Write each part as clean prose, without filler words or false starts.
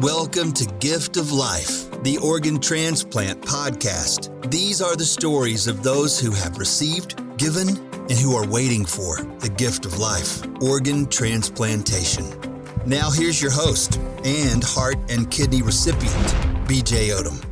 Welcome to Gift of Life, the Organ Transplant podcast. These are the stories of those who have received, given, and who are waiting for the gift of life, organ transplantation. Now here's your host and heart and kidney recipient, BJ Odom.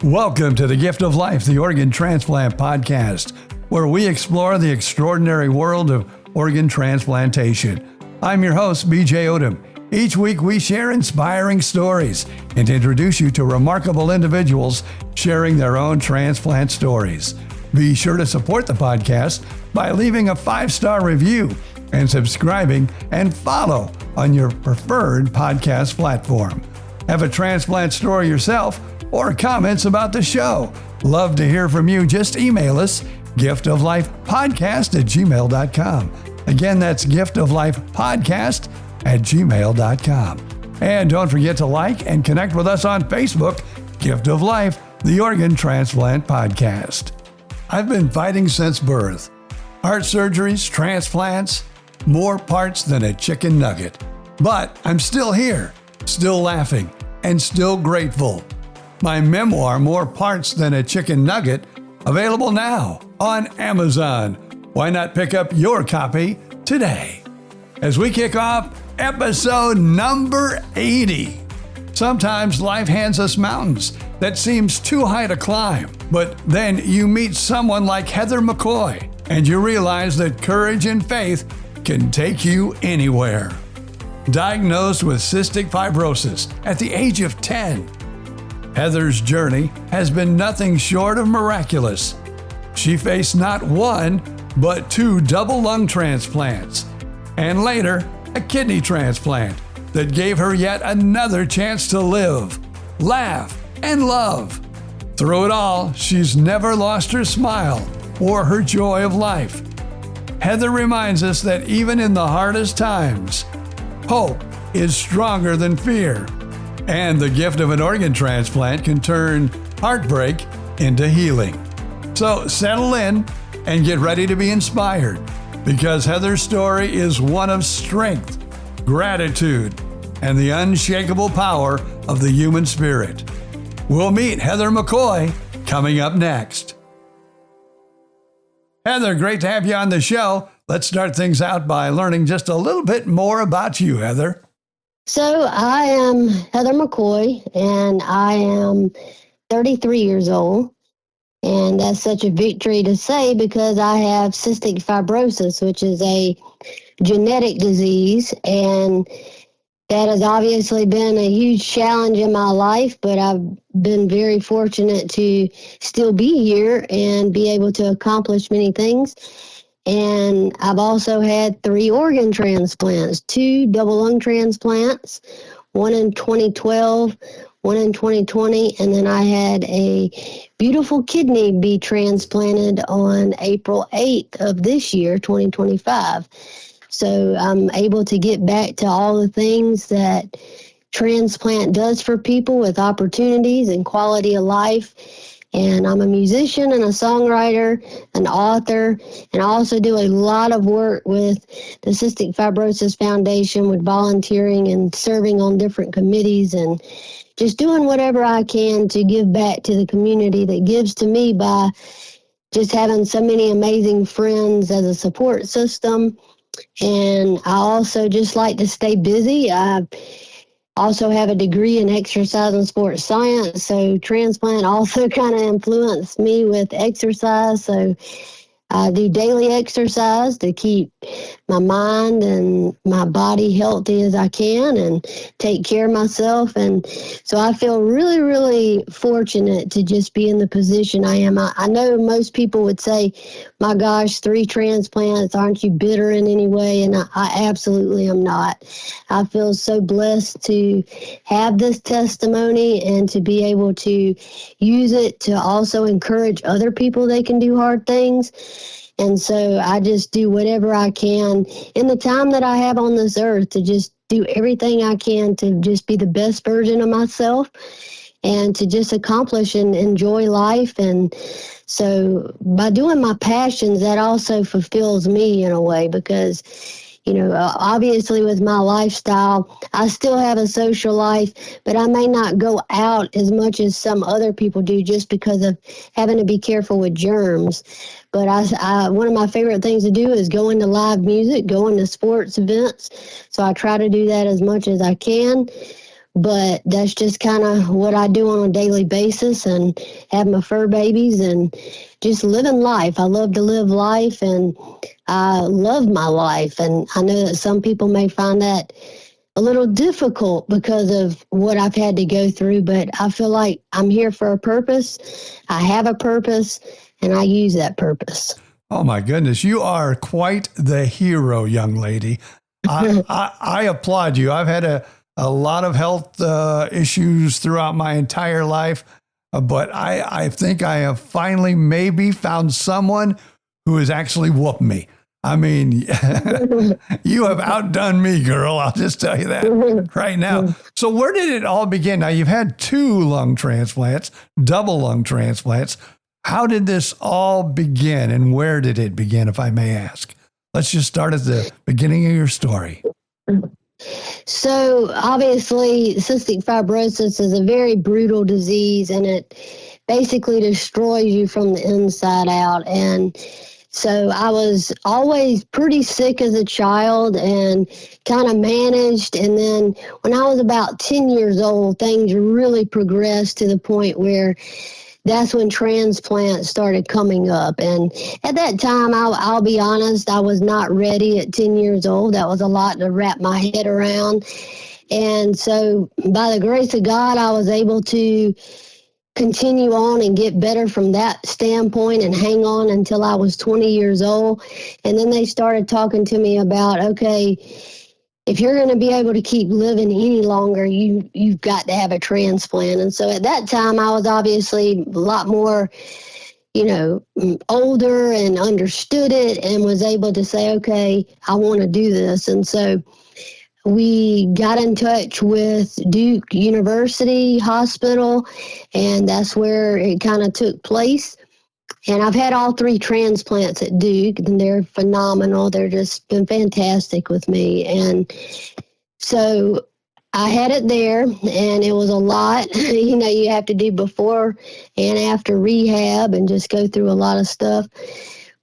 Welcome to the Gift of Life, the Organ Transplant podcast, where we explore the extraordinary world of organ transplantation. I'm your host, BJ Odom. Each week we share inspiring stories and introduce you to remarkable individuals sharing their own transplant stories. Be sure to support the podcast by leaving a 5-star review and subscribing and follow on your preferred podcast platform. Have a transplant story yourself or comments about the show? Love to hear from you. Just email us, giftoflifepodcast@gmail.com. Again, that's giftoflifepodcast@gmail.com. And don't forget to like and connect with us on Facebook, Gift of Life, the Organ Transplant Podcast. I've been fighting since birth. Heart surgeries, transplants, more parts than a chicken nugget. But I'm still here, still laughing, and still grateful. My memoir, More Parts Than a Chicken Nugget, available now on Amazon. Why not pick up your copy today? As we kick off episode number 80. Sometimes life hands us mountains that seems too high to climb, but then you meet someone like Heather McCoy and you realize that courage and faith can take you anywhere. Diagnosed with cystic fibrosis at the age of 10, Heather's journey has been nothing short of miraculous. She faced not one, but 2 double lung transplants, and later, a kidney transplant that gave her yet another chance to live, laugh, and love. Through it all, she's never lost her smile or her joy of life. Heather reminds us that even in the hardest times, hope is stronger than fear. And the gift of an organ transplant can turn heartbreak into healing. So settle in and get ready to be inspired, because Heather's story is one of strength, gratitude, and the unshakable power of the human spirit. We'll meet Heather McCoy coming up next. Heather, great to have you on the show. Let's start things out by learning just a little bit more about you, Heather. So I am Heather McCoy, and I am 33 years old. And that's such a victory to say because I have cystic fibrosis, which is a genetic disease. And that has obviously been a huge challenge in my life, but I've been very fortunate to still be here and be able to accomplish many things. And I've also had 3 organ transplants, 2 double lung transplants, one in 2012, one in 2020, and then I had a beautiful kidney be transplanted on April 8th of this year, 2025. So I'm able to get back to all the things that transplant does for people with opportunities and quality of life. And I'm a musician and a songwriter, an author, and I also do a lot of work with the Cystic Fibrosis Foundation with volunteering and serving on different committees and just doing whatever I can to give back to the community that gives to me by just having so many amazing friends as a support system. And I also just like to stay busy. I also have a degree in exercise and sports science, so transplant also kind of influenced me with exercise. So I do daily exercise to keep my mind and my body healthy as I can and take care of myself. And so I feel really, really fortunate to just be in the position I am. I know most people would say, my gosh, 3 transplants, aren't you bitter in any way? And I absolutely am not. I feel so blessed to have this testimony and to be able to use it to also encourage other people they can do hard things. And so I just do whatever I can in the time that I have on this earth to just do everything I can to just be the best version of myself and to just accomplish and enjoy life. And so by doing my passions, that also fulfills me in a way because, Obviously with my lifestyle, I still have a social life, but I may not go out as much as some other people do just because of having to be careful with germs. But one of my favorite things to do is go into live music, go into sports events. So I try to do that as much as I can. But that's just kind of what I do on a daily basis, and have my fur babies and just living life. I love to live life, and I love my life. And I know that some people may find that a little difficult because of what I've had to go through, but I feel like I'm here for a purpose. I have a purpose, and I use that purpose. Oh my goodness, you are quite the hero, young lady. I applaud you. I've had a lot of health issues throughout my entire life, but I think I have finally maybe found someone who has actually whooped me. I mean, you have outdone me, girl. I'll just tell you that right now. So where did it all begin? Now, you've had 2 lung transplants, double lung transplants. How did this all begin, and where did it begin, if I may ask? Let's just start at the beginning of your story. So obviously, cystic fibrosis is a very brutal disease, and it basically destroys you from the inside out. And so I was always pretty sick as a child and kind of managed. And then when I was about 10 years old, things really progressed to the point where that's when transplant started coming up. And at that time, I'll be honest, I was not ready at 10 years old. That was a lot to wrap my head around. And so by the grace of God, I was able to continue on and get better from that standpoint and hang on until I was 20 years old. And then they started talking to me about, okay, if you're going to be able to keep living any longer, you've got to have a transplant. And so at that time, I was obviously a lot more, older and understood it and was able to say, okay, I want to do this. And so we got in touch with Duke University Hospital, and that's where it kind of took place. And I've had all 3 transplants at Duke, and they're phenomenal. They're just been fantastic with me. And so I had it there, and it was a lot. You have to do before and after rehab and just go through a lot of stuff.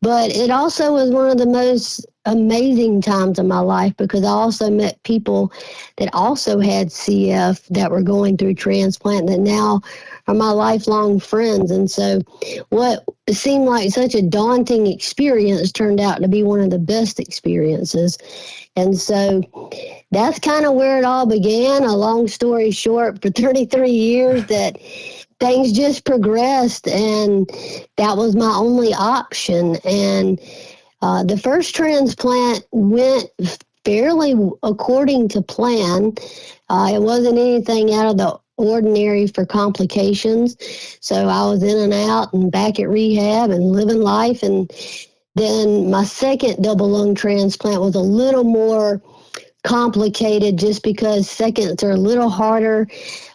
But it also was one of the most amazing times of my life because I also met people that also had CF that were going through transplant that now are my lifelong friends. And so what seemed like such a daunting experience turned out to be one of the best experiences. And so that's kind of where it all began. A long story short, for 33 years that things just progressed, and that was my only option. And the first transplant went fairly according to plan. It wasn't anything out of the ordinary for complications. So I was in and out and back at rehab and living life. And then my second double lung transplant was a little more complicated just because seconds are a little harder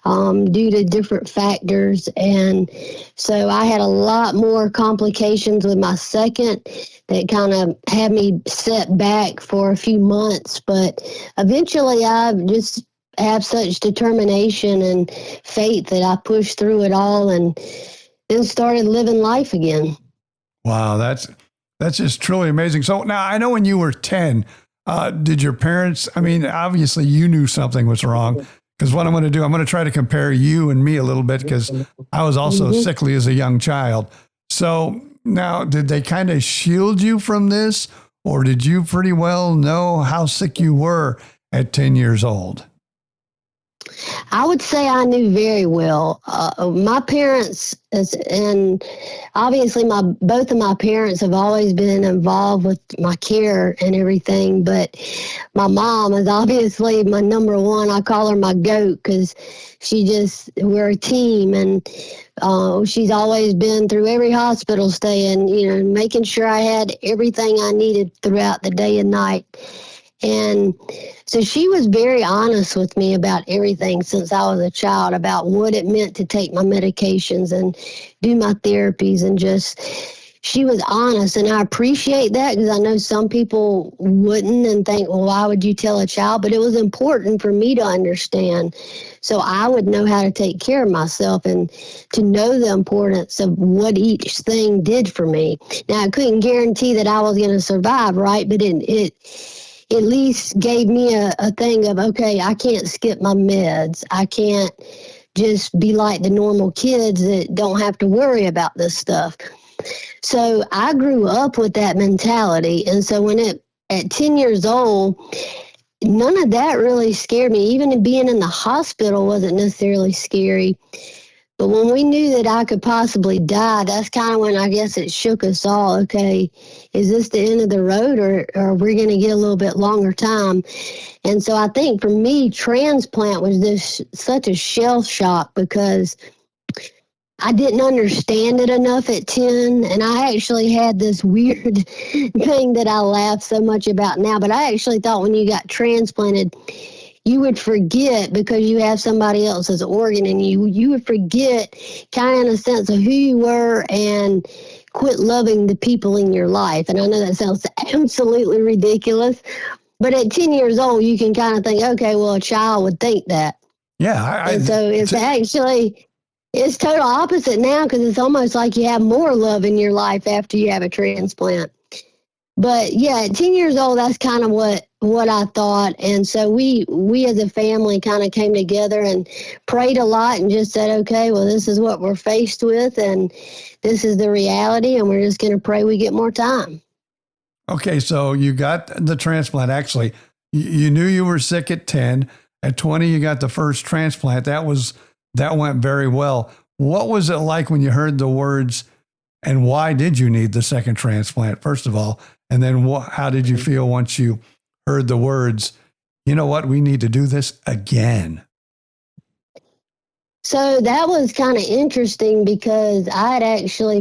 due to different factors. And so I had a lot more complications with my second that kind of had me set back for a few months. But eventually I just have such determination and faith that I pushed through it all and then started living life again. Wow, that's just truly amazing. So now I know when you were 10, did your parents, obviously you knew something was wrong, because what I'm going to do, I'm going to try to compare you and me a little bit because I was also sickly as a young child. So now, did they kind of shield you from this, or did you pretty well know how sick you were at 10 years old? I would say I knew very well. My parents, and obviously both of my parents have always been involved with my care and everything, but my mom is obviously my number one. I call her my goat because we're a team, and she's always been through every hospital stay and, making sure I had everything I needed throughout the day and night. And so she was very honest with me about everything since I was a child, about what it meant to take my medications and do my therapies and just she was honest, and I appreciate that because I know some people wouldn't and think, well, why would you tell a child? But it was important for me to understand so I would know how to take care of myself and to know the importance of what each thing did for me. Now, I couldn't guarantee that I was going to survive, right? But it at least gave me a thing of, okay, I can't skip my meds. I can't just be like the normal kids that don't have to worry about this stuff. So I grew up with that mentality. And so at 10 years old, none of that really scared me. Even being in the hospital wasn't necessarily scary. But when we knew that I could possibly die, that's kind of when I guess it shook us all. Okay, is this the end of the road, or are we going to get a little bit longer time? And so I think for me, transplant was such a shell shock because I didn't understand it enough at 10. And I actually had this weird thing that I laugh so much about now. But I actually thought when you got transplanted, you would forget because you have somebody else's organ in you would forget kind of in a sense of who you were and quit loving the people in your life. And I know that sounds absolutely ridiculous, but at 10 years old, you can kind of think, okay, well, a child would think that. Yeah. And so it's total opposite now because it's almost like you have more love in your life after you have a transplant. But yeah, at 10 years old, that's kind of what I thought. And so we as a family kind of came together and prayed a lot and just said, okay, well, this is what we're faced with and this is the reality. And we're just going to pray we get more time. Okay. So you got the transplant. Actually, you knew you were sick at 10. At 20, you got the first transplant. That went very well. What was it like when you heard the words, and why did you need the second transplant, first of all? And then how did you feel once you heard the words, you know what, we need to do this again? So that was kind of interesting because I had actually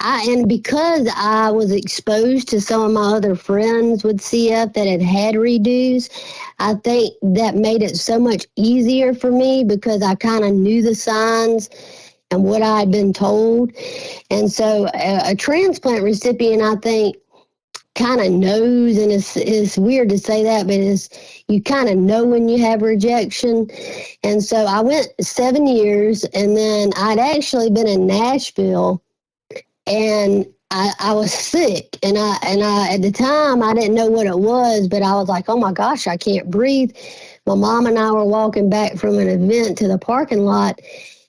and because I was exposed to some of my other friends with CF that had redos, I think that made it so much easier for me because I kind of knew the signs and what I had been told. And so a transplant recipient, I think, kind of knows, and it's weird to say that, but you kind of know when you have rejection. And so I went 7 years, and then I'd actually been in Nashville, and I was sick, and I at the time I didn't know what it was, but I was like, oh my gosh, I can't breathe. My mom and I were walking back from an event to the parking lot,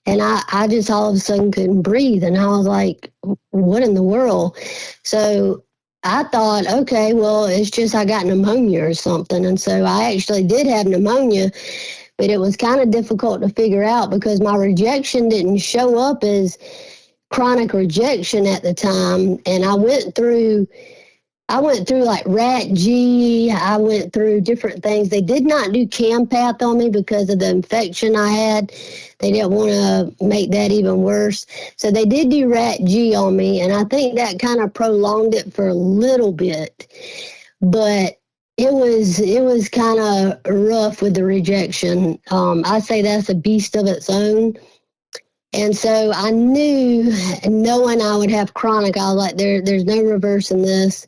and I just all of a sudden couldn't breathe, and I was like, what in the world? So I thought, okay, well, it's just I got pneumonia or something. And so I actually did have pneumonia, but it was kind of difficult to figure out because my rejection didn't show up as chronic rejection at the time. And I went through like RAT-G. I went through different things. They did not do Campath on me because of the infection I had. They didn't want to make that even worse. So they did do RAT-G on me, and I think that kind of prolonged it for a little bit. But it was kind of rough with the rejection. I say that's a beast of its own. And so I knew, knowing I would have chronic, I was like, there's no reversing this.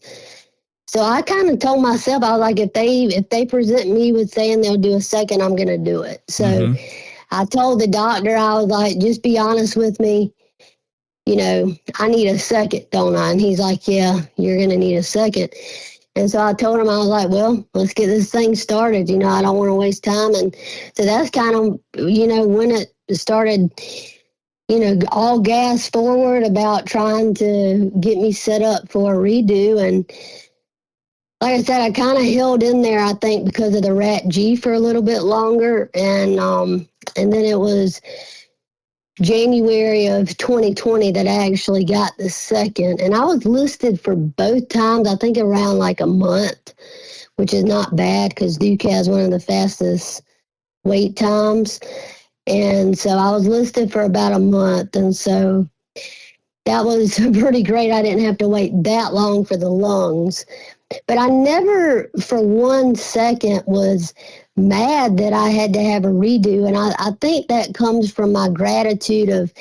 So I kind of told myself, I was like, if they present me with saying they'll do a second, I'm going to do it. So I told the doctor, I was like, just be honest with me. You know, I need a second, don't I? And he's like, yeah, you're going to need a second. And so I told him, I was like, well, let's get this thing started. You know, I don't want to waste time. And so that's kind of, when it started, all gas forward about trying to get me set up for a redo. And like I said, I kind of held in there, I think, because of the RAT-G for a little bit longer. And then it was January of 2020 that I actually got the second. And I was listed for both times, I think around like a month, which is not bad because Duke has one of the fastest wait times. And so I was listed for about a month. And so that was pretty great. I didn't have to wait that long for the lungs. But I never for 1 second was mad that I had to have a redo. And I think that comes from my gratitude of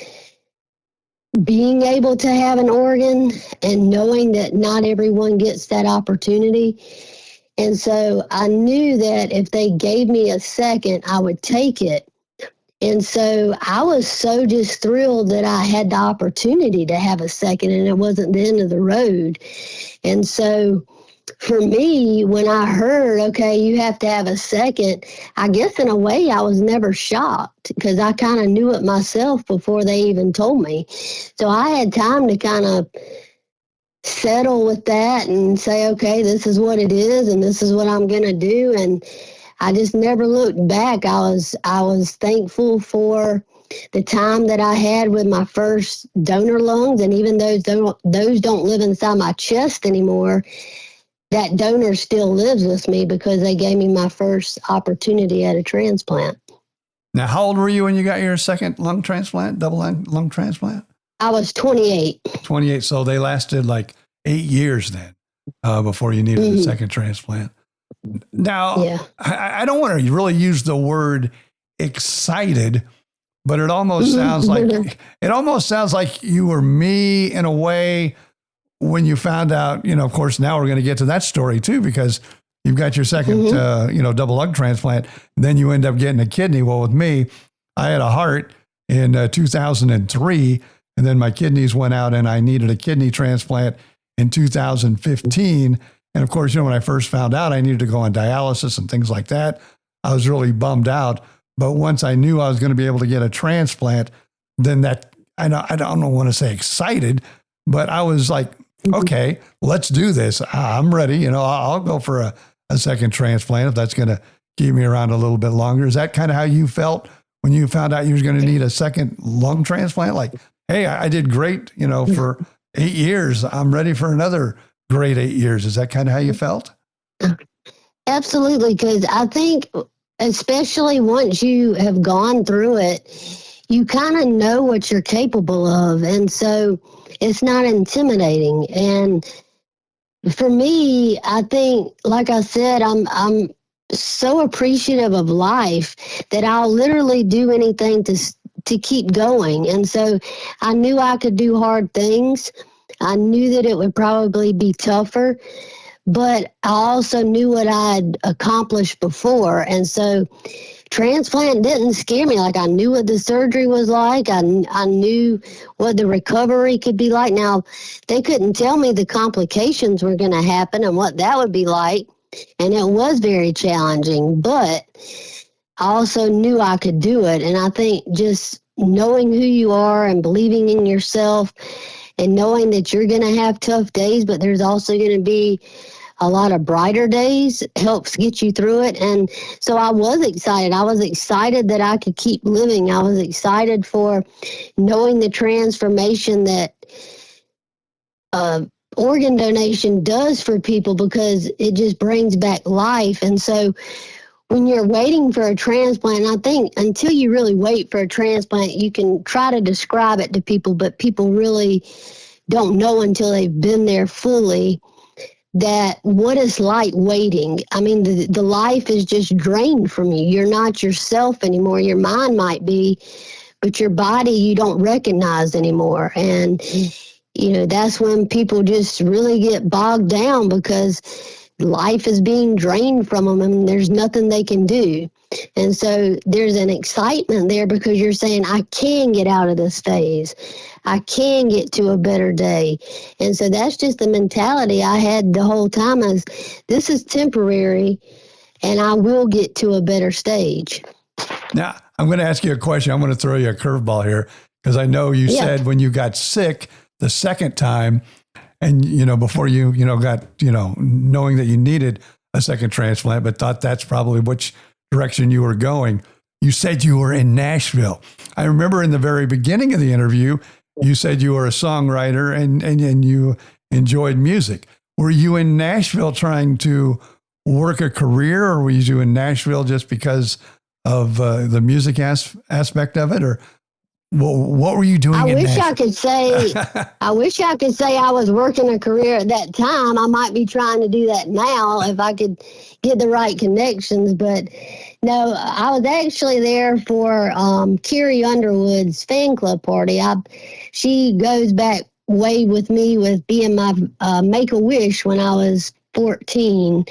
being able to have an organ and knowing that not everyone gets that opportunity. And so I knew that if they gave me a second, I would take it. And so I was so just thrilled that I had the opportunity to have a second and it wasn't the end of the road. And so for me, when I heard, okay, you have to have a second, I guess in a way I was never shocked because I kind of knew it myself before they even told me. So I had time to kind of settle with that and say, okay, this is what it is and this is what I'm going to do. And I just never looked back. I was thankful for the time that I had with my first donor lungs, and even those don't live inside my chest anymore, that donor still lives with me because they gave me my first opportunity at a transplant. Now, how old were you when you got your second lung transplant, double lung transplant? I was 28. 28. So they lasted like 8 years then before you needed a second transplant. Now, Yeah. I don't want to really use the word excited, but it almost sounds like you were me in a way when you found out, of course, now we're going to get to that story too, because you've got your second, double lung transplant. Then you end up getting a kidney. Well, with me, I had a heart in 2003, and then my kidneys went out and I needed a kidney transplant in 2015. And of course, when I first found out I needed to go on dialysis and things like that, I was really bummed out. But once I knew I was going to be able to get a transplant, then I don't want to say excited, but I was like, okay, let's do this. I'm ready. I'll go for a second transplant if that's going to keep me around a little bit longer. Is that kind of how you felt when you found out you were going to need a second lung transplant? Like, hey, I did great, for 8 years. I'm ready for another great 8 years. Is that kind of how you felt? Absolutely, because I think, especially once you have gone through it, you kind of know what you're capable of. And so it's not intimidating. And for me, I think, like I said, I'm so appreciative of life that I'll literally do anything to keep going. And so I knew I could do hard things. I knew that it would probably be tougher, but I also knew what I'd accomplished before. And so transplant didn't scare me. Like, I knew what the surgery was like. I knew what the recovery could be like. Now, they couldn't tell me the complications were going to happen and what that would be like. And it was very challenging, but I also knew I could do it. And I think just knowing who you are and believing in yourself and knowing that you're going to have tough days, but there's also going to be a lot of brighter days helps get you through it. And so I was excited. I was excited that I could keep living. I was excited for knowing the transformation that organ donation does for people, because it just brings back life. And so when you're waiting for a transplant, I think until you really wait for a transplant, you can try to describe it to people, but people really don't know until they've been there fully that what it's like waiting. I mean, the life is just drained from you. You're not yourself anymore. Your mind might be, but your body you don't recognize anymore. And, that's when people just really get bogged down because life is being drained from them and there's nothing they can do. And so there's an excitement there because you're saying, I can get out of this phase. I can get to a better day. And so that's just the mentality I had the whole time, is this is temporary and I will get to a better stage. Now, I'm going to ask you a question. I'm going to throw you a curveball here because I know you said when you got sick the second time and, before you, got, knowing that you needed a second transplant, but thought that's probably which direction you were going. You said you were in Nashville. I remember in the very beginning of the interview, you said you were a songwriter and you enjoyed music. Were you in Nashville trying to work a career, or were you in Nashville just because of the music aspect of it? Or what were you doing? I wish I could say I was working a career at that time. I might be trying to do that now if I could get the right connections. But No, I was actually there for Carrie Underwood's fan club party. She goes back way with me with being my Make-A-Wish when I was 14.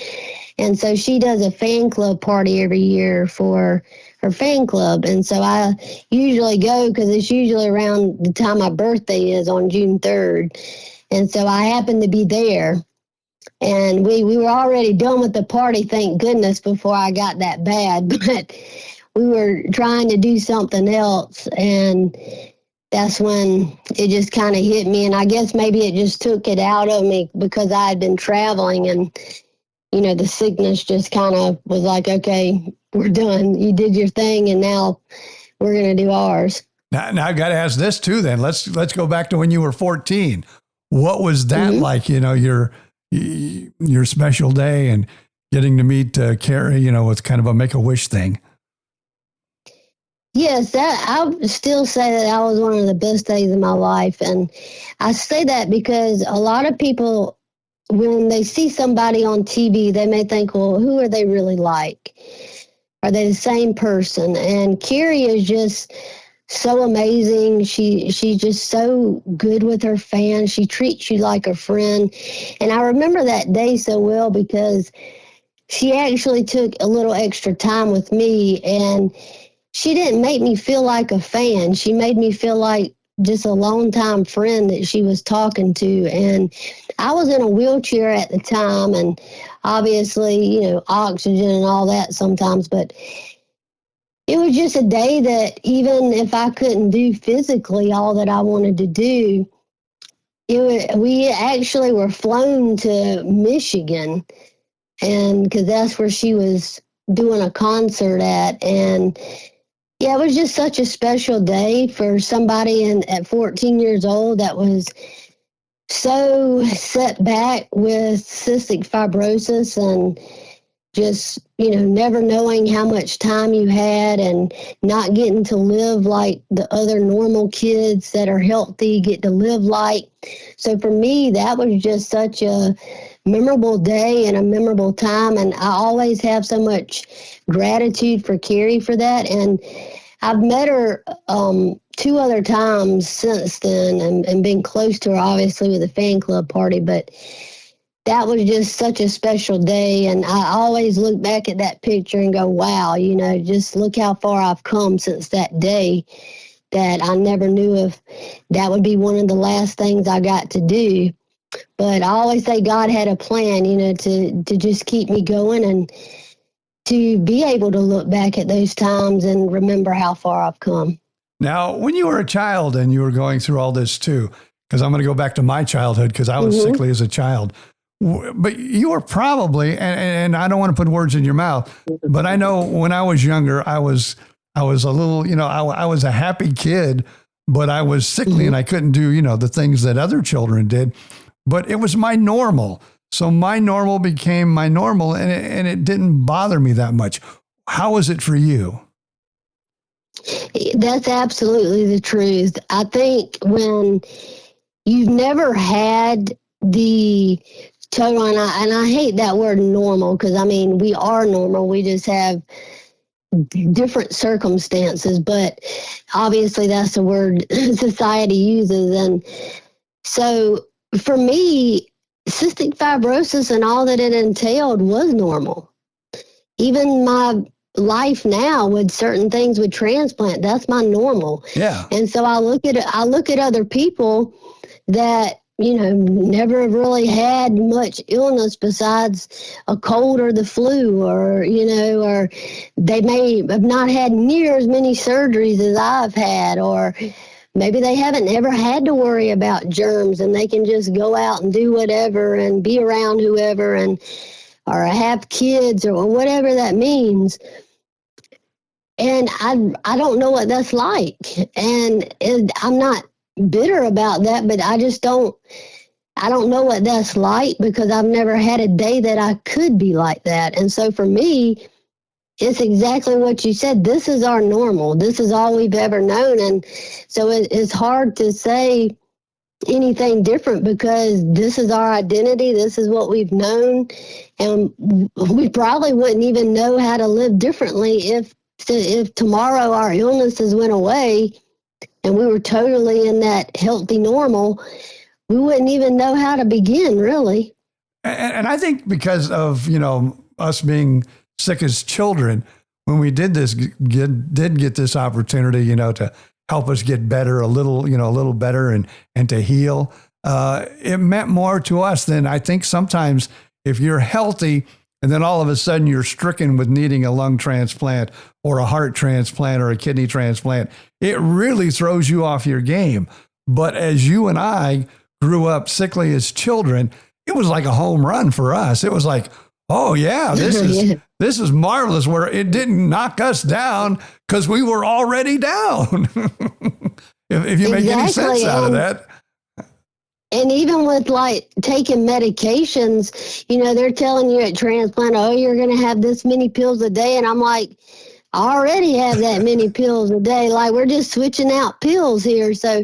And so she does a fan club party every year for her fan club. And so I usually go because it's usually around the time my birthday is on June 3rd. And so I happened to be there. And we were already done with the party, thank goodness, before I got that bad. But we were trying to do something else. And that's when it just kind of hit me. And I guess maybe it just took it out of me because I had been traveling and the sickness just kind of was like, okay, we're done. You did your thing, and now we're going to do ours. Now I got to ask this too. Then let's go back to when you were 14. What was that like? Your special day and getting to meet Carrie. It's kind of a Make-A-Wish thing. Yes, I would still say that was one of the best days of my life, and I say that because a lot of people, when they see somebody on TV, they may think, well, who are they really like? Are they the same person? And Carrie is just so amazing. She's just so good with her fans. She treats you like a friend. And I remember that day so well because she actually took a little extra time with me, and she didn't make me feel like a fan. She made me feel like just a longtime friend that she was talking to. And I was in a wheelchair at the time, and obviously, oxygen and all that sometimes, but it was just a day that even if I couldn't do physically all that I wanted to do, we actually were flown to Michigan, and because that's where she was doing a concert at. And yeah, it was just such a special day for somebody at 14 years old that was so set back with cystic fibrosis and just, never knowing how much time you had and not getting to live like the other normal kids that are healthy get to live like. So for me, that was just such a memorable day and a memorable time. And I always have so much gratitude for Carrie for that. And I've met her 2 other times since then and been close to her, obviously, with the fan club party. But that was just such a special day. And I always look back at that picture and go, wow, just look how far I've come since that day, that I never knew if that would be one of the last things I got to do. But I always say God had a plan, to just keep me going and to be able to look back at those times and remember how far I've come. Now, when you were a child and you were going through all this too, because I'm going to go back to my childhood because I was sickly as a child, but you were probably, and I don't want to put words in your mouth, but I know when I was younger, I was a little, I was a happy kid, but I was sickly and I couldn't do, the things that other children did, but it was my normal. So my normal became my normal, and it didn't bother me that much. How was it for you? That's absolutely the truth. I think when you've never had the total, and I hate that word normal, because we are normal. We just have different circumstances, but obviously that's the word society uses. And so for me, cystic fibrosis and all that it entailed was normal. Even my life now with certain things with transplant, that's my normal. Yeah. And so I look at other people that, never have really had much illness besides a cold or the flu, or, or they may have not had near as many surgeries as I've had, or maybe they haven't ever had to worry about germs and they can just go out and do whatever and be around whoever or have kids or whatever that means. And I don't know what that's like. And I'm not bitter about that, but I don't know what that's like because I've never had a day that I could be like that. And so for me, it's exactly what you said. This is our normal. This is all we've ever known. And so it's hard to say anything different because this is our identity. This is what we've known. And we probably wouldn't even know how to live differently if tomorrow our illnesses went away and we were totally in that healthy normal. We wouldn't even know how to begin, really. And I think because of, us being sick as children, when we did get this opportunity, to help us get better a little better and to heal, it meant more to us than I think sometimes if you're healthy and then all of a sudden you're stricken with needing a lung transplant or a heart transplant or a kidney transplant, it really throws you off your game. But as you and I grew up sickly as children, it was like a home run for us. It was like, oh yeah, this is marvelous, where it didn't knock us down because we were already down. if you make any sense out of that. And even with like taking medications, they're telling you at transplant, oh, you're going to have this many pills a day. And I'm like, I already have that many pills a day. Like, we're just switching out pills here. So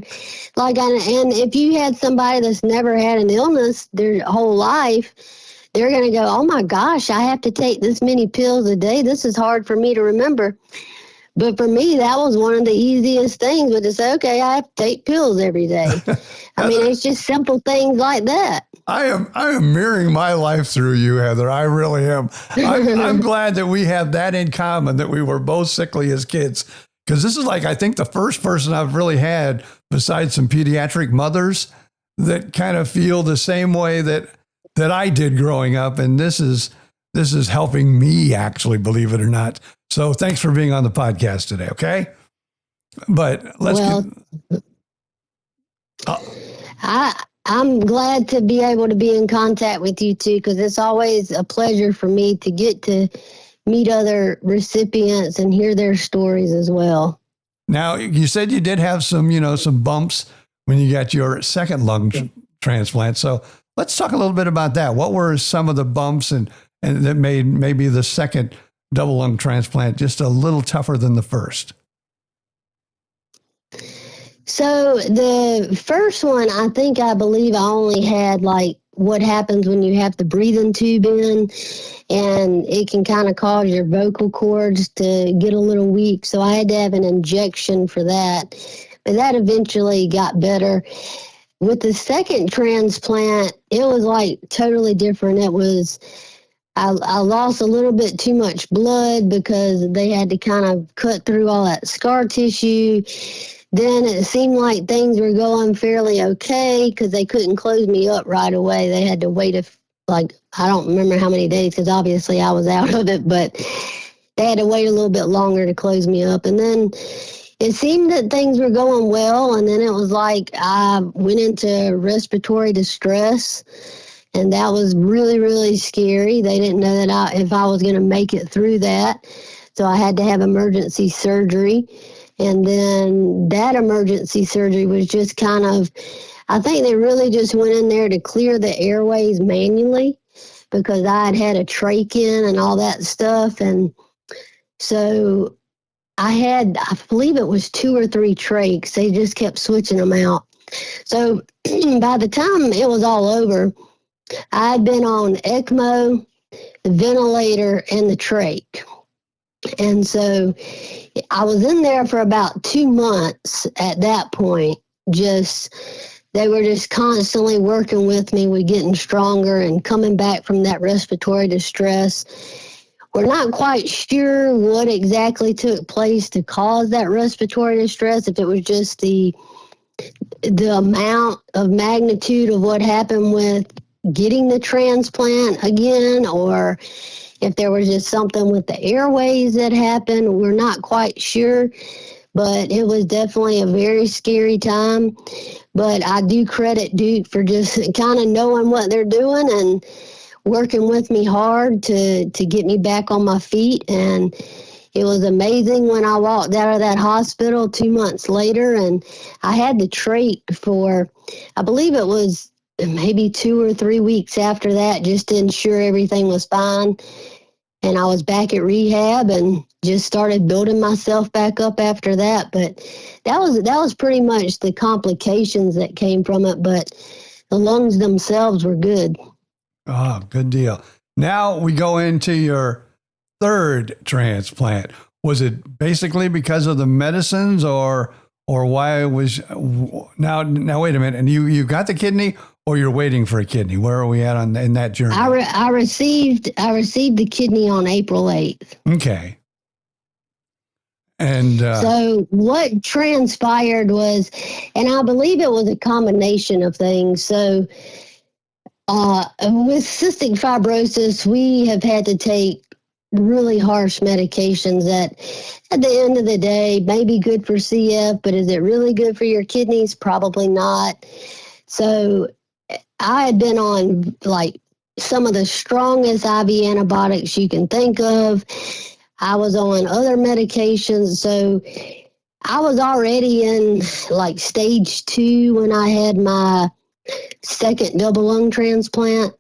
like, and if you had somebody that's never had an illness their whole life, they're going to go, oh my gosh, I have to take this many pills a day. This is hard for me to remember. But for me, that was one of the easiest things, was to say, okay, I have to take pills every day. I mean, it's just simple things like that. I am mirroring my life through you, Heather. I really am. I'm glad that we have that in common, that we were both sickly as kids. Because this is like, I think, the first person I've really had, besides some pediatric mothers, that kind of feel the same way that I did growing up. And this is helping me, actually, believe it or not. So thanks for being on the podcast today. Okay. But I'm glad to be able to be in contact with you too, because it's always a pleasure for me to get to meet other recipients and hear their stories as well. Now, you said you did have some bumps when you got your second lung transplant. So let's talk a little bit about that. What were some of the bumps and that made maybe the second double lung transplant just a little tougher than the first? So the first one, I believe I only had like what happens when you have the breathing tube in, and it can kind of cause your vocal cords to get a little weak. So I had to have an injection for that, but that eventually got better. With the second transplant, it was like totally different. It was, I lost a little bit too much blood because they had to kind of cut through all that scar tissue. Then it seemed like things were going fairly okay because they couldn't close me up right away. They had to wait I don't remember how many days, because obviously I was out of it, but they had to wait a little bit longer to close me up. And then it seemed that things were going well. And then it was like I went into respiratory distress, and that was really, really scary. They didn't know that if I was going to make it through that. So I had to have emergency surgery. And then that emergency surgery was just kind of, I think they really just went in there to clear the airways manually, because I had a trach in and all that stuff. And so I believe it was 2 or 3 trachs. They just kept switching them out. So by the time it was all over, I had been on ECMO, the ventilator, and the trach. And so I was in there for about 2 months at that point. They were just constantly working with me. We're getting stronger and coming back from that respiratory distress. We're not quite sure what exactly took place to cause that respiratory distress, if it was just the amount of magnitude of what happened with getting the transplant again, or if there was just something with the airways that happened. We're not quite sure, but it was definitely a very scary time. But I do credit Duke for just kind of knowing what they're doing and working with me hard to get me back on my feet. And it was amazing when I walked out of that hospital 2 months later, and I had the trach for, I believe it was maybe 2 or 3 weeks after that, just to ensure everything was fine. And I was back at rehab and just started building myself back up after that. But that was pretty much the complications that came from it. But the lungs themselves were good. Oh, good deal. Now we go into your third transplant. Was it basically because of the medicines, or why it was now wait a minute, and you got the kidney, or you're waiting for a kidney? Where are we at in that journey? I received the kidney on April 8th. Okay. And so what transpired was, and I believe it was a combination of things. So with cystic fibrosis, we have had to take really harsh medications that at the end of the day may be good for CF, but is it really good for your kidneys? Probably not. So I had been on like some of the strongest IV antibiotics you can think of. I was on other medications. So I was already in like stage 2 when I had my second double lung transplant.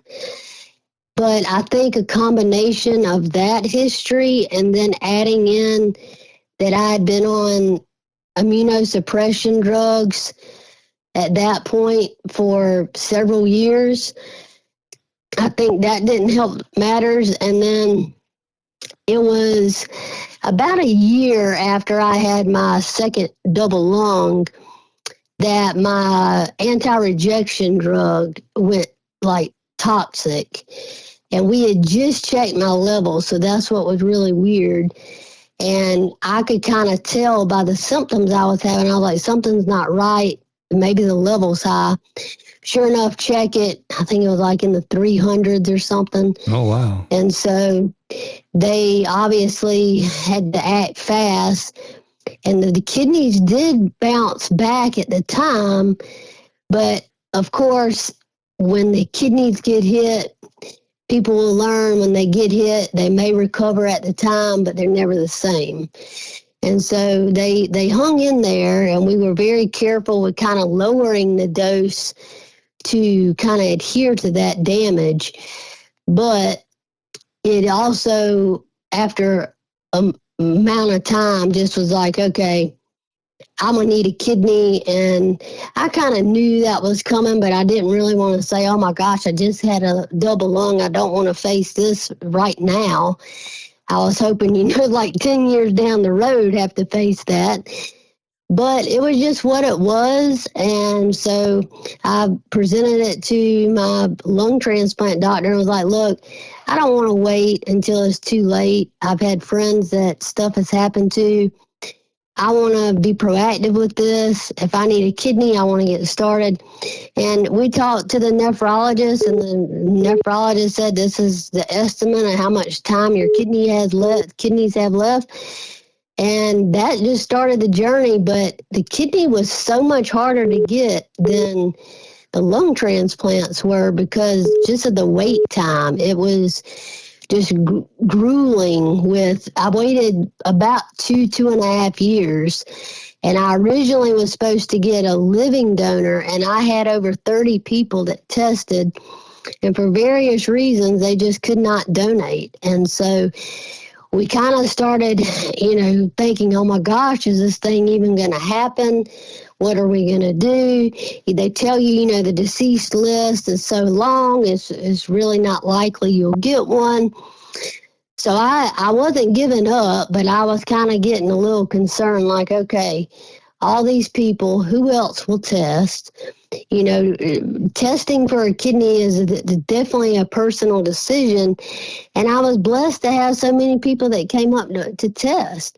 But I think a combination of that history and then adding in that I had been on immunosuppression drugs at that point for several years, I think that didn't help matters. And then it was about a year after I had my second double lung that my anti-rejection drug went like toxic. And we had just checked my levels, so that's what was really weird. And I could kind of tell by the symptoms I was having. I was like, something's not right. Maybe the level's high. Sure enough, check it. I think it was like in the 300s or something. Oh, wow. And so they obviously had to act fast. And the kidneys did bounce back at the time. But of course, when the kidneys get hit, people will learn when they get hit, they may recover at the time, but they're never the same. And so they hung in there, and we were very careful with kind of lowering the dose to kind of adhere to that damage. But it also, after a amount of time, just was like, okay, I'm going to need a kidney. And I kind of knew that was coming, but I didn't really want to say, oh my gosh, I just had a double lung. I don't want to face this right now. I was hoping, like 10 years down the road, have to face that. But it was just what it was. And so I presented it to my lung transplant doctor and was like, look, I don't want to wait until it's too late. I've had friends that stuff has happened to. I want to be proactive with this. If I need a kidney, I want to get started. And we talked to the nephrologist, and the nephrologist said this is the estimate of how much time your kidneys have left. And that just started the journey. But the kidney was so much harder to get than the lung transplants were because just of the wait time. It was just grueling. I waited about 2.5 years, and I originally was supposed to get a living donor, and I had over 30 people that tested, and for various reasons, they just could not donate. And so we kind of started, thinking, oh my gosh, is this thing even going to happen? What are we going to do? They tell you, the deceased list is so long, it's really not likely you'll get one. So I wasn't giving up, but I was kind of getting a little concerned, like, okay, all these people, who else will test? Testing for a kidney is definitely a personal decision. And I was blessed to have so many people that came up to test.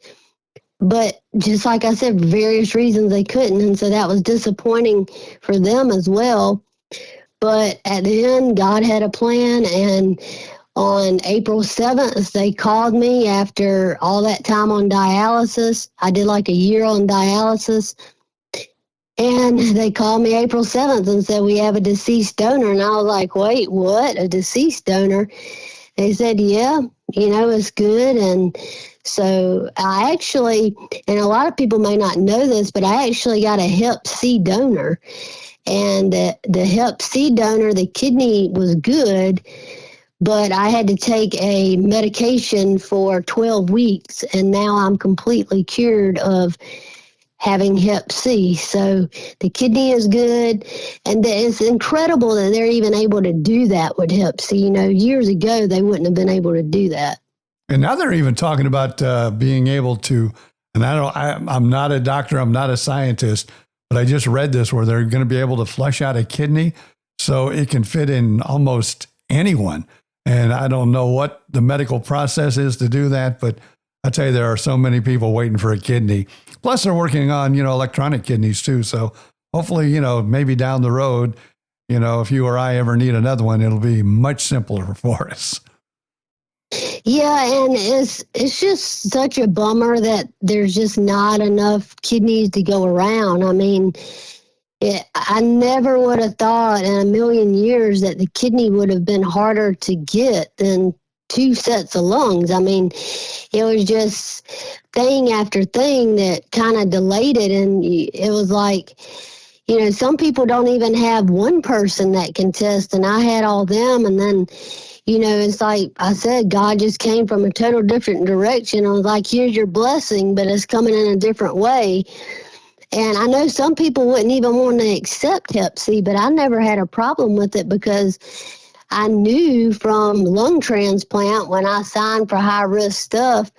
But just like I said, for various reasons they couldn't. And so that was disappointing for them as well. But at the end, God had a plan. And on April 7th, they called me after all that time on dialysis. I did like a year on dialysis. And they called me April 7th and said, we have a deceased donor. And I was like, wait, what? A deceased donor? They said, yeah, it's good. And so I actually, and a lot of people may not know this, but I actually got a hep C donor. And the hep C donor, the kidney was good, but I had to take a medication for 12 weeks, and now I'm completely cured of having Hep C. So the kidney is good, and it's incredible that they're even able to do that with Hep C. You know, years ago, they wouldn't have been able to do that. And now they're even talking about being able to, and I'm not a doctor, I'm not a scientist, but I just read this where they're going to be able to flush out a kidney so it can fit in almost anyone. And I don't know what the medical process is to do that, but I tell you, there are so many people waiting for a kidney. Plus, they're working on, electronic kidneys too. So hopefully, maybe down the road, if you or I ever need another one, it'll be much simpler for us. Yeah, and it's just such a bummer that there's just not enough kidneys to go around. I mean, I never would have thought in a million years that the kidney would have been harder to get than 2 sets of lungs. I mean, it was just thing after thing that kind of delayed it. And it was like, some people don't even have one person that can test, and I had all them. And then, it's like I said, God just came from a total different direction. I was like, here's your blessing, but it's coming in a different way. And I know some people wouldn't even want to accept Hep C, but I never had a problem with it because I knew from lung transplant when I signed for high risk stuff,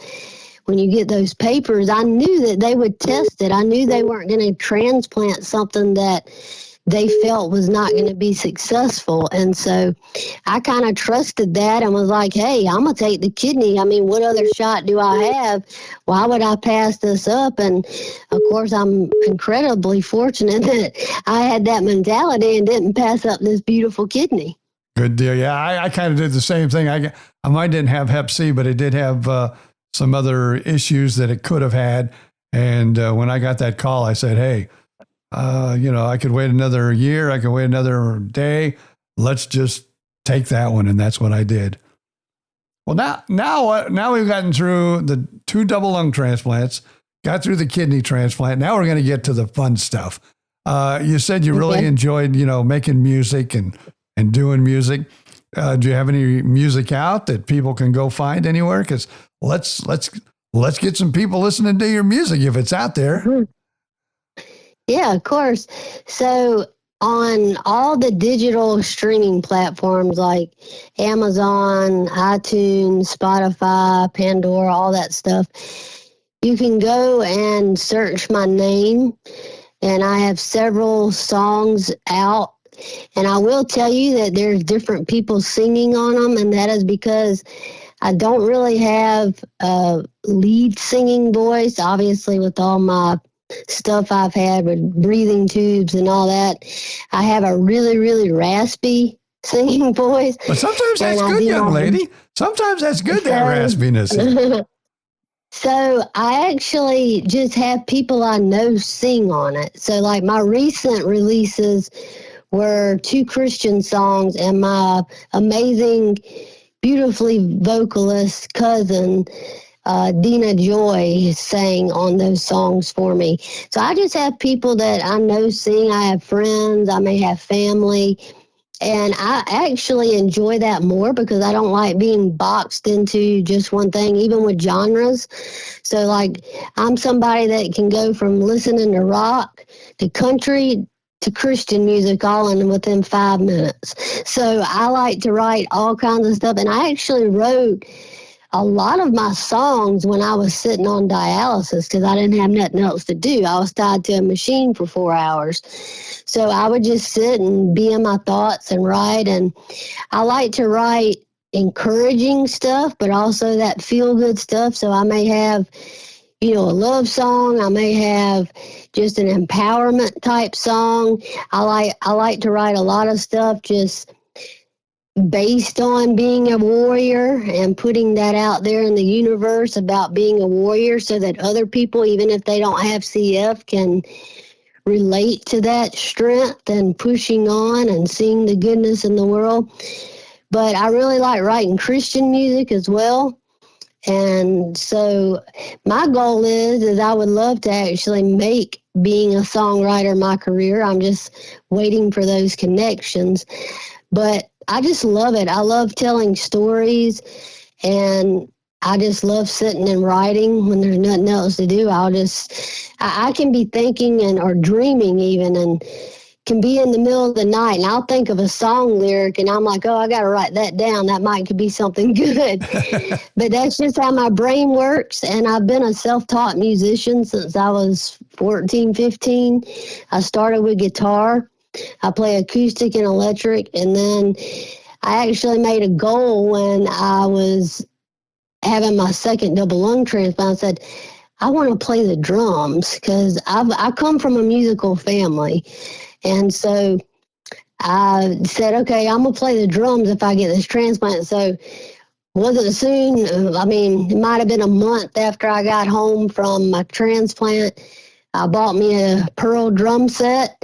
when you get those papers, I knew that they would test it. I knew they weren't going to transplant something that they felt was not going to be successful. And so I kind of trusted that and was like, hey, I'm going to take the kidney. I mean, what other shot do I have? Why would I pass this up? And of course, I'm incredibly fortunate that I had that mentality and didn't pass up this beautiful kidney. Good deal. Yeah, I kind of did the same thing. Mine didn't have Hep C, but it did have some other issues that it could have had. And when I got that call, I said, hey, I could wait another year. I could wait another day. Let's just take that one. And that's what I did. Well, now we've gotten through the 2 double lung transplants, got through the kidney transplant. Now we're going to get to the fun stuff. You said you really enjoyed, making music and doing music. Do you have any music out that people can go find anywhere? Because let's get some people listening to your music if it's out there. Mm-hmm. Yeah, of course. So on all the digital streaming platforms like Amazon, iTunes, Spotify, Pandora, all that stuff, you can go and search my name. And I have several songs out. And I will tell you that there's different people singing on them. And that is because I don't really have a lead singing voice, obviously, with all my stuff I've had with breathing tubes and all that. I have a really, really raspy singing voice. But sometimes that's good, young lady. Sometimes that's good, that raspiness. So I actually just have people I know sing on it. So like my recent releases were 2 Christian songs, and my amazing, beautifully vocalist cousin, Dina Joy, sang on those songs for me. So I just have people that I know sing. I have friends, I may have family, and I actually enjoy that more because I don't like being boxed into just one thing, even with genres. So like I'm somebody that can go from listening to rock to country to Christian music all in within 5 minutes. So I like to write all kinds of stuff. And I actually wrote a lot of my songs when I was sitting on dialysis because I didn't have nothing else to do. I was tied to a machine for 4 hours. So I would just sit and be in my thoughts and write. And I like to write encouraging stuff, but also that feel-good stuff. So I may have, a love song. I may have just an empowerment type song. I like to write a lot of stuff just based on being a warrior and putting that out there in the universe about being a warrior so that other people, even if they don't have CF, can relate to that strength and pushing on and seeing the goodness in the world. But I really like writing Christian music as well. And so my goal is I would love to actually make being a songwriter my career. I'm just waiting for those connections. But I just love it. I love telling stories, and I just love sitting and writing when there's nothing else to do. I can be thinking or dreaming even, and can be in the middle of the night, and I'll think of a song lyric, and I'm like, oh, I got to write that down. That might be something good. But that's just how my brain works, and I've been a self-taught musician since I was 14, 15. I started with guitar. I play acoustic and electric, and then I actually made a goal when I was having my second double lung transplant. I said, I want to play the drums because I come from a musical family. And so I said, okay, I'm going to play the drums if I get this transplant. So wasn't soon. I mean, it might have been a month after I got home from my transplant. I bought me a Pearl drum set,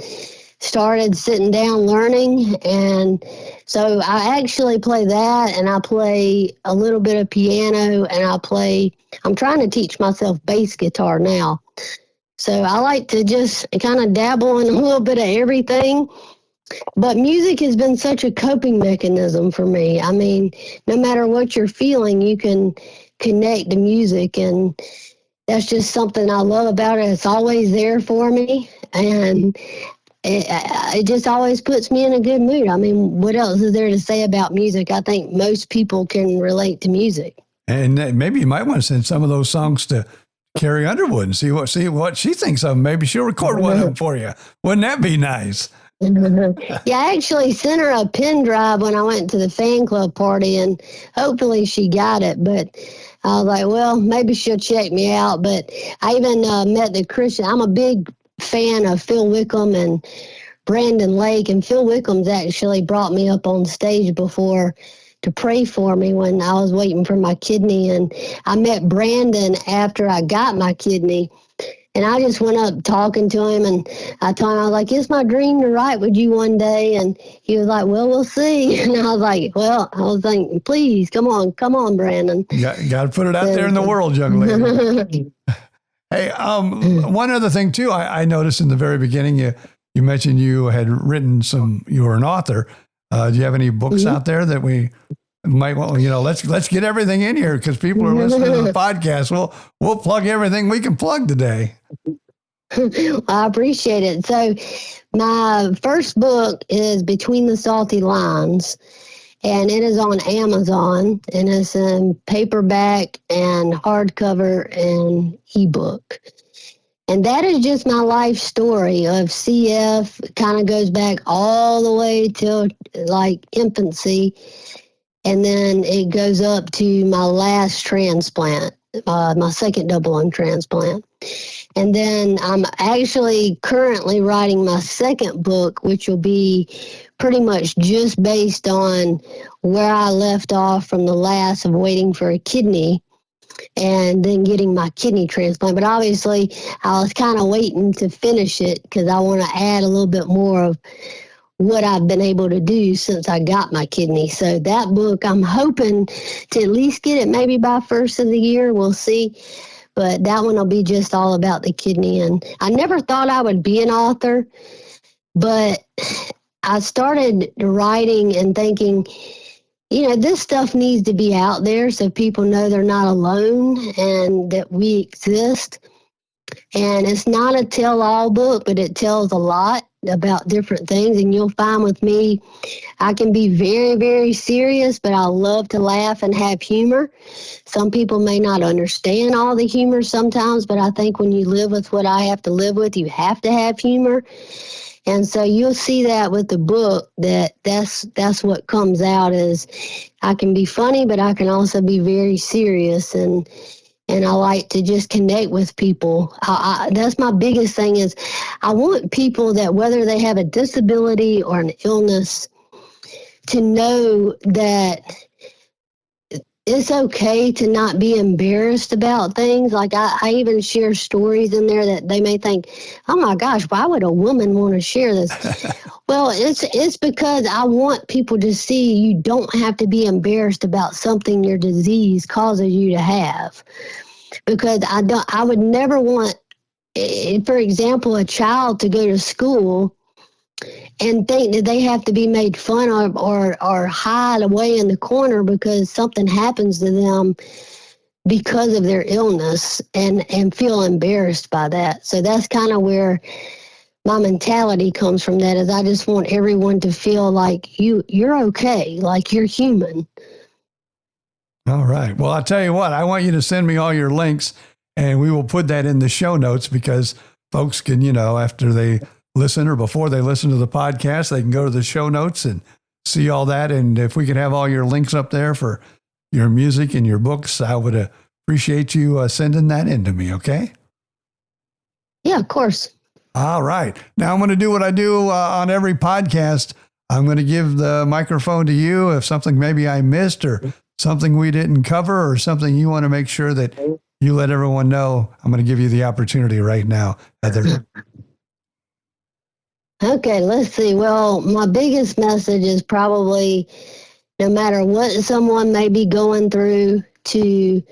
started sitting down learning. And so I actually play that, and I play a little bit of piano, and I'm trying to teach myself bass guitar now. So I like to just kind of dabble in a little bit of everything. But music has been such a coping mechanism for me. I mean, no matter what you're feeling, you can connect to music. And that's just something I love about it. It's always there for me. And it just always puts me in a good mood. I mean, what else is there to say about music? I think most people can relate to music. And maybe you might want to send some of those songs to Carrie Underwood and see what she thinks of them. Maybe she'll record one of them for you. Wouldn't that be nice? Yeah, I actually sent her a pen drive when I went to the fan club party, and hopefully she got it. But I was like, well, maybe she'll check me out. But I even met the Christian. I'm a big fan of Phil Wickham and Brandon Lake, and Phil Wickham's actually brought me up on stage before to pray for me when I was waiting for my kidney. And I met Brandon after I got my kidney. And I just went up talking to him, and I told him, I was like, it's my dream to write with you one day. And he was like, well, we'll see. And I was like, I was thinking, please, come on, Brandon. Got to put it out there in the world, young lady. Hey, one other thing too, I noticed in the very beginning, you mentioned you had written you were an author. Do you have any books out there that we might want, let's get everything in here because people are listening to the podcast. We'll plug everything we can plug today. I appreciate it. So my first book is Between the Salty Lines, and it is on Amazon, and it's in paperback and hardcover and ebook. And that is just my life story of CF. Kind of goes back all the way till like infancy. And then it goes up to my last transplant, my second double lung transplant. And then I'm actually currently writing my second book, which will be pretty much just based on where I left off from the last of waiting for a kidney and then getting my kidney transplant. But obviously, I was kind of waiting to finish it because I want to add a little bit more of what I've been able to do since I got my kidney. So that book, I'm hoping to at least get it maybe by first of the year. We'll see. But that one will be just all about the kidney. And I never thought I would be an author, but I started writing and thinking, this stuff needs to be out there so people know they're not alone and that we exist. And it's not a tell-all book, but it tells a lot about different things. And you'll find with me, I can be very, very serious, but I love to laugh and have humor. Some people may not understand all the humor sometimes, but I think when you live with what I have to live with, you have to have humor. And so you'll see that with the book, that's what comes out is I can be funny, but I can also be very serious. And I like to just connect with people. That's my biggest thing is I want people that whether they have a disability or an illness to know that it's okay to not be embarrassed about things. Like I even share stories in there that they may think, oh my gosh, why would a woman want to share this? Well, it's because I want people to see you don't have to be embarrassed about something your disease causes you to have. Because I would never want, for example, a child to go to school and think that they have to be made fun of or hide away in the corner because something happens to them because of their illness and feel embarrassed by that. So that's kind of where my mentality comes from. That is, I just want everyone to feel like you're okay, like you're human. All right. Well, I'll tell you what, I want you to send me all your links and we will put that in the show notes because folks can, after they listen or before they listen to the podcast, they can go to the show notes and see all that. And if we could have all your links up there for your music and your books, I would appreciate you sending that in to me. Okay. Yeah, of course. All right. Now I'm going to do what I do on every podcast. I'm going to give the microphone to you if something maybe I missed or something we didn't cover or something you want to make sure that you let everyone know. I'm going to give you the opportunity right now, Heather. Okay, let's see. Well, my biggest message is probably no matter what someone may be going through, to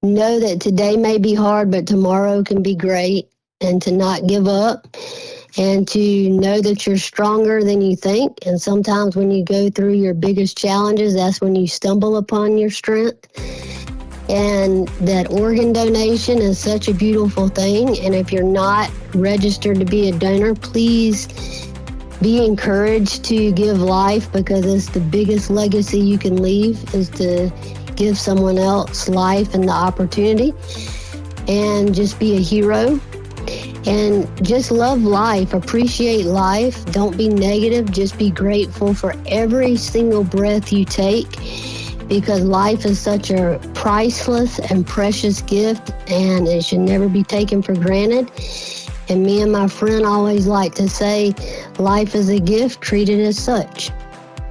know that today may be hard, but tomorrow can be great, and to not give up, and to know that you're stronger than you think. And sometimes when you go through your biggest challenges, that's when you stumble upon your strength. And that organ donation is such a beautiful thing. And if you're not registered to be a donor, please be encouraged to give life, because it's the biggest legacy you can leave, is to give someone else life and the opportunity. And just be a hero. And just love life, appreciate life. Don't be negative, just be grateful for every single breath you take, because life is such a priceless and precious gift, and it should never be taken for granted. And me and my friend always like to say, life is a gift, treat it as such.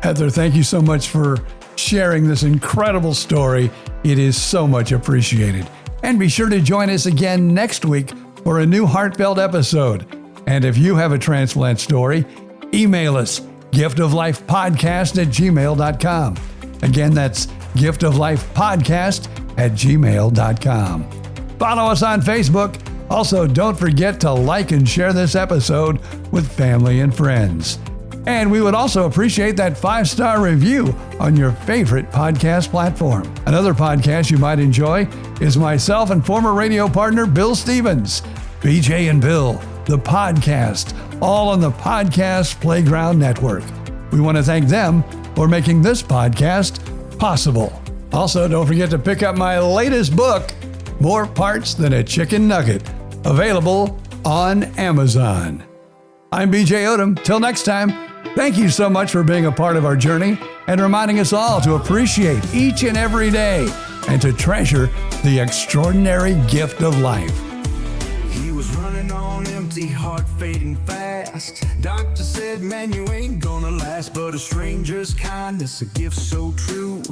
Heather, thank you so much for sharing this incredible story. It is so much appreciated. And be sure to join us again next week for a new heartfelt episode. And if you have a transplant story, email us, giftoflifepodcast@gmail.com. Again, that's giftoflifepodcast@gmail.com. Follow us on Facebook. Also, don't forget to like and share this episode with family and friends. And we would also appreciate that 5-star review on your favorite podcast platform. Another podcast you might enjoy is myself and former radio partner Bill Stevens, BJ and Bill, the podcast, all on the Podcast Playground Network. We want to thank them for making this podcast possible. Also, don't forget to pick up my latest book, More Parts Than a Chicken Nugget, available on Amazon. I'm BJ Odom. Till next time, thank you so much for being a part of our journey and reminding us all to appreciate each and every day and to treasure the extraordinary gift of life. He was running on empty, heart fading fast. Doctor said, man, you ain't gonna last. But a stranger's kindness, a gift so true,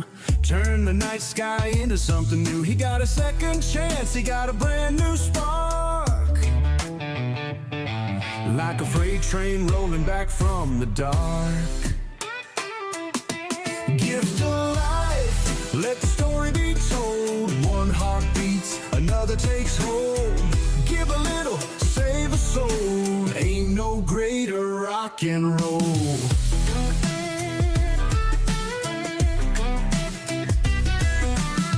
turned the night sky into something new. He got a second chance, he got a brand new spark. Like a freight train rolling back from the dark. Gift of life, let the story be told. One heart beats, another takes hold. Give a little, save a soul. Ain't no greater rock and roll.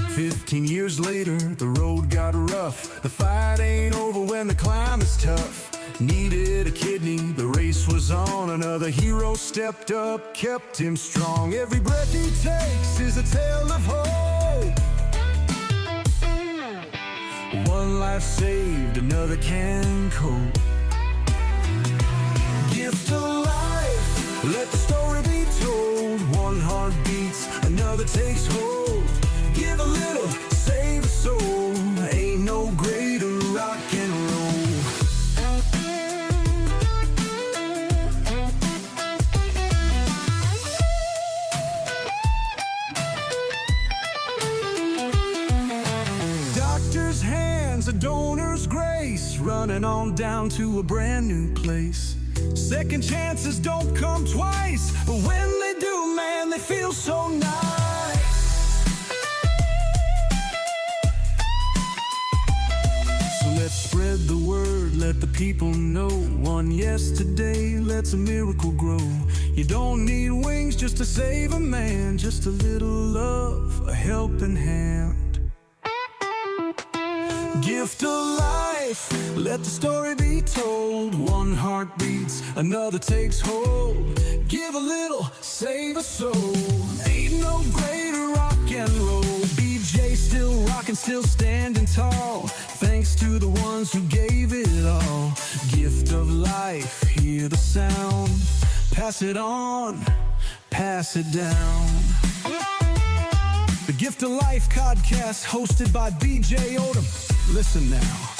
"15 years later, the road got rough. The fight ain't over when the climb is tough. Needed a kidney, the race was on. Another hero stepped up, kept him strong. Every breath he takes is a tale of hope. One life saved, another can cope. Gift of life, let the story be told. One heart beats, another takes hold. Give a little, save a soul. Ain't no greater rock and roll. Doctor's hands, a donor's grace, running on down to a brand new place. Second chances don't come twice, but when they do, man, they feel so nice. So let's Spread the word, let the people know. One yesterday lets a miracle grow. You don't need wings just to save a man. Just a little love, a helping hand. Gift of life, let the story be told. One heart beats, another takes hold. Give a little, save a soul. Ain't no greater rock and roll. BJ still rockin', still standing tall. Thanks to the ones who gave it all. Gift of life, hear the sound. Pass it on, pass it down. The Gift of Life podcast hosted by BJ Odom. Listen now.